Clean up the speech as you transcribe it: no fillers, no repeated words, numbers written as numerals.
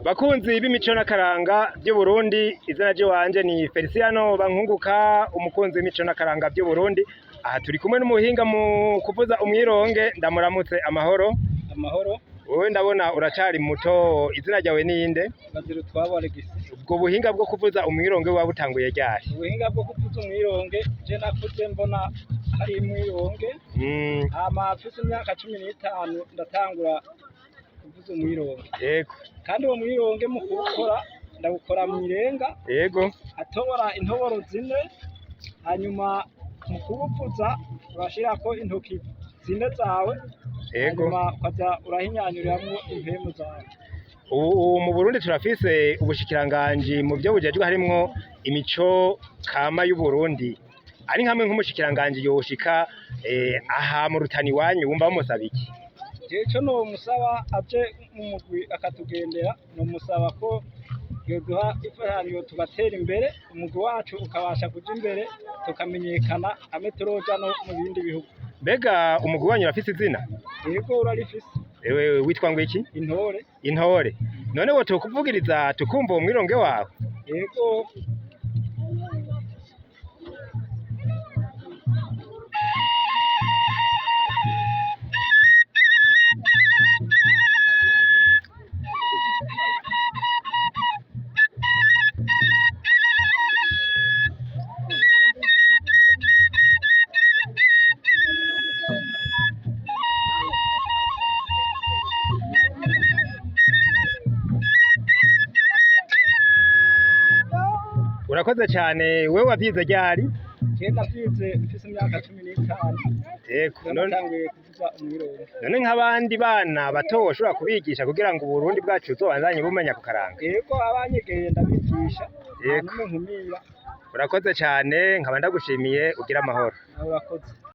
Bakunzi b'imico n'akaranga by'Uburundi, izina ry'iwanje ni Feliciano Bankunguka, umukunzi w'imico n'akaranga by'Uburundi. Aha turi kumwe n'umuhinga mu kuvuza umwironge. Ndamuramutse, amahoro. Amahoro. Wowe ndabona uracari muto, izina ryawe ninde? Bazira utwabo Alexis. Ubwo buhinga bwo kuvuza umwironge wabutanguye ryari? Ubuhinga bwo kuvuza umwironge je nakuze mbona hari umwironge. Hama mfise imyaka 15 ndatangura kuvuza umwironge. Yego. Kandi uwo mwironge mu kuwukora ndawukora mw'irenga. Yego. Atobora intoboro zine, hanyuma mu kuwuvuza urashirako intoki zine zawe. Yego. Hanyuma ukaza urahinyanyuriramwo impemu zawe. Ubu mu Burundi turafise ubushikiranganji mu byo bujejwe harimwo imico kama y'Uburundi. Ari nkamwe nk'umushikiranganji yoshika aha mu Rutana iwanyu wumva bamusaba iki? Jeco no musaba aje mu mugwi akatugendera, no musaba ko yoduha ifaraniro tugatera imbere, umugwi wacu ukabasha kuja imbere tukamenyekana ame turoja no mu bindi bihugu. Mbega umugwi wanyu urafise izina? Yego urarifise. Ewe witwa ngo iki? Intore. Intore. None wo tokuvugiriza tukumva umwironge wawe? Yego. Urakoze cyane. Wewe wavyize ryari? Je navyize mfise imyaka 15. Yego. Natanguye kuvuza umwironge. None nk'abandi bana bato woshobora kubigisha kugira ngo Uburundi bwacu buzobanzanye bumenya kukaranga? Yego abanyegeye ndabigisha. Yego. Nkumira. Urakoze cyane, nkaba ndagushimiye, ugira amahoro. Urakoze.